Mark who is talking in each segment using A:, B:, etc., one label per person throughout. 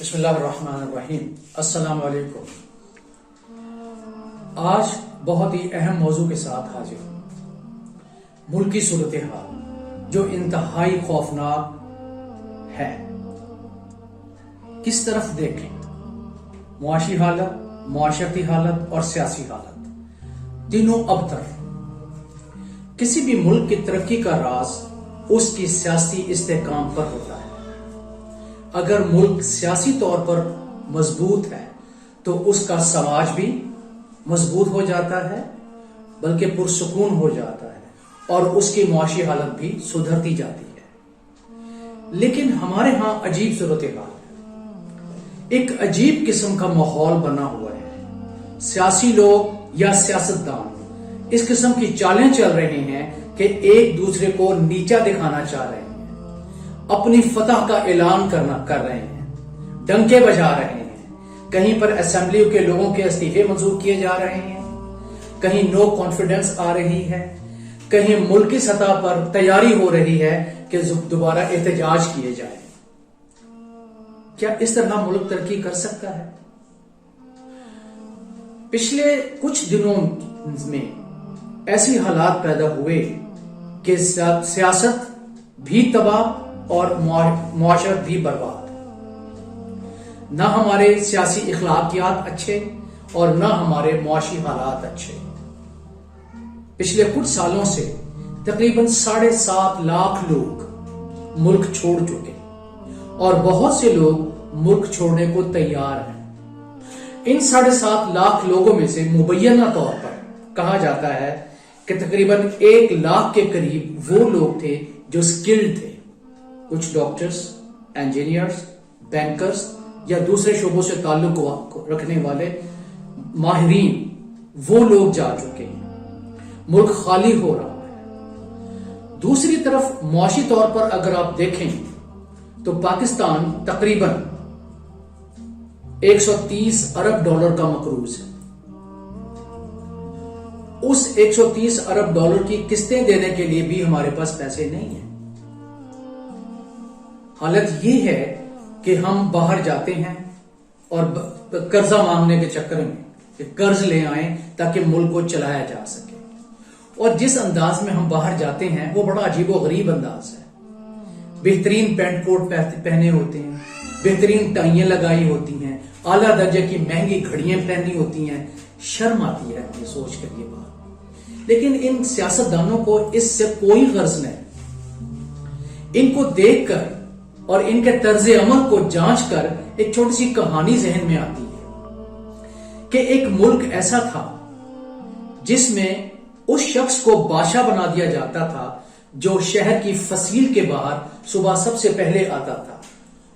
A: بسم اللہ الرحمن الرحیم۔ السلام علیکم۔ آج بہت ہی اہم موضوع کے ساتھ حاضر ہوں۔ ملکی صورتحال جو انتہائی خوفناک ہے۔ کس طرف دیکھیں، معاشی حالت، معاشرتی حالت اور سیاسی حالت تینوں ابتر۔ کسی بھی ملک کی ترقی کا راز اس کی سیاسی استحکام پر ہوتا ہے۔ اگر ملک سیاسی طور پر مضبوط ہے تو اس کا سماج بھی مضبوط ہو جاتا ہے، بلکہ پرسکون ہو جاتا ہے اور اس کی معاشی حالت بھی سدھرتی جاتی ہے۔ لیکن ہمارے ہاں عجیب صورتحال ہے، ایک عجیب قسم کا ماحول بنا ہوا ہے۔ سیاسی لوگ یا سیاستدان اس قسم کی چالیں چل رہے ہیں کہ ایک دوسرے کو نیچا دکھانا چاہ رہے ہیں، اپنی فتح کا اعلان کر رہے ہیں، ڈنکے بجا رہے ہیں۔ کہیں پر اسمبلی کے لوگوں کے استعفے منظور کیے جا رہے ہیں، کہیں نو کانفیڈنس آ رہی ہے، کہیں ملکی سطح پر تیاری ہو رہی ہے کہ دوبارہ احتجاج کیے جائے۔ کیا اس طرح ملک ترقی کر سکتا ہے؟ پچھلے کچھ دنوں میں ایسی حالات پیدا ہوئے کہ سیاست بھی تباہ اور معاشرت بھی برباد۔ نہ ہمارے سیاسی اخلاقیات اچھے اور نہ ہمارے معاشی حالات اچھے۔ پچھلے کچھ سالوں سے تقریباً 7.5 لاکھ لوگ ملک چھوڑ چکے اور بہت سے لوگ ملک چھوڑنے کو تیار ہیں۔ ان 7.5 لاکھ لوگوں میں سے مبینہ طور پر کہا جاتا ہے کہ تقریباً 1 لاکھ کے قریب وہ لوگ تھے جو سکلڈ تھے۔ کچھ ڈاکٹرز، انجینئرز، بینکرز یا دوسرے شعبوں سے تعلق رکھنے والے ماہرین، وہ لوگ جا چکے ہیں۔ ملک خالی ہو رہا ہے۔ دوسری طرف معاشی طور پر اگر آپ دیکھیں تو پاکستان تقریباً 130 ارب ڈالر کا مقروض ہے۔ اس 130 ارب ڈالر کی قسطیں دینے کے لیے بھی ہمارے پاس پیسے نہیں ہیں۔ حالت یہ ہے کہ ہم باہر جاتے ہیں اور قرضہ مانگنے کے چکر میں کہ قرض لے آئیں تاکہ ملک کو چلایا جا سکے، اور جس انداز میں ہم باہر جاتے ہیں وہ بڑا عجیب و غریب انداز ہے۔ بہترین پینٹ کوٹ پہنے ہوتے ہیں، بہترین ٹائیاں لگائی ہوتی ہیں، اعلیٰ درجے کی مہنگی گھڑیاں پہنی ہوتی ہیں۔ شرم آتی ہے یہ سوچ کر یہ بات، لیکن ان سیاستدانوں کو اس سے کوئی غرض نہیں۔ ان کو دیکھ کر اور ان کے طرز عمل کو جانچ کر ایک چھوٹی سی کہانی ذہن میں آتی ہے کہ ایک ملک ایسا تھا جس میں اس شخص کو بادشاہ بنا دیا جاتا تھا جو شہر کی فصیل کے باہر صبح سب سے پہلے آتا تھا،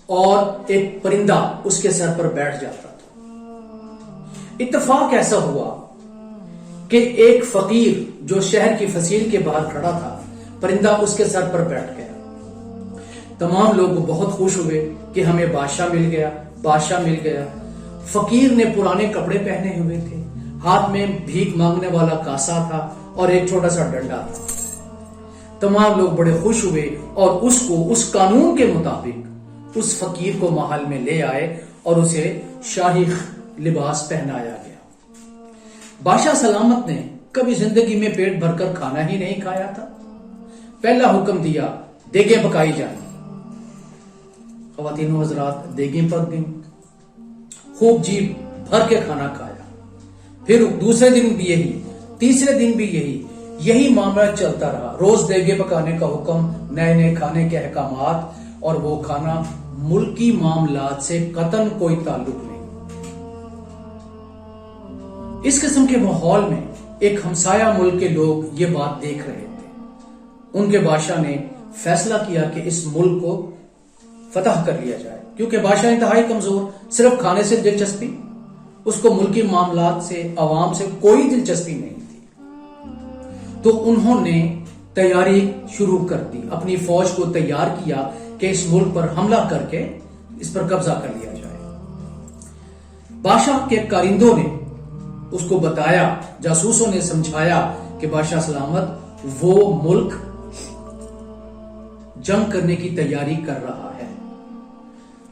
A: اور ایک پرندہ اس کے سر پر بیٹھ جاتا تھا۔ اتفاق ایسا ہوا کہ ایک فقیر جو شہر کی فصیل کے باہر کھڑا تھا، پرندہ اس کے سر پر بیٹھ گیا۔ تمام لوگ بہت خوش ہوئے کہ ہمیں بادشاہ مل گیا، بادشاہ مل گیا۔ فقیر نے پرانے کپڑے پہنے ہوئے تھے، ہاتھ میں بھیک مانگنے والا کاسا تھا اور ایک چھوٹا سا ڈنڈا تھا۔ تمام لوگ بڑے خوش ہوئے اور اس کو اس قانون کے مطابق اس فقیر کو محل میں لے آئے اور اسے شاہی لباس پہنایا گیا۔ بادشاہ سلامت نے کبھی زندگی میں پیٹ بھر کر کھانا ہی نہیں کھایا تھا۔ پہلا حکم دیا، دیگیں پکائی جائیں۔ خواتین و حضرات، دیگیں پک گئیں، خوب جی بھر کے کھانا کھایا۔ پھر دوسرے دن بھی یہی، تیسرے دن بھی یہی معاملہ چلتا رہا۔ روز دیگیں پکانے کا حکم، نئے نئے کھانے کے احکامات، اور وہ کھانا ملکی معاملات سے قطعاً کوئی تعلق نہیں۔ اس قسم کے ماحول میں ایک ہمسایہ ملک کے لوگ یہ بات دیکھ رہے تھے۔ ان کے بادشاہ نے فیصلہ کیا کہ اس ملک کو فتح کر لیا جائے، کیونکہ بادشاہ انتہائی کمزور، صرف کھانے سے دلچسپی، اس کو ملکی معاملات سے، عوام سے کوئی دلچسپی نہیں تھی۔ تو انہوں نے تیاری شروع کر دی، اپنی فوج کو تیار کیا کہ اس ملک پر حملہ کر کے اس پر قبضہ کر لیا جائے۔ بادشاہ کے کارندوں نے اس کو بتایا، جاسوسوں نے سمجھایا کہ بادشاہ سلامت وہ ملک جنگ کرنے کی تیاری کر رہا ہے۔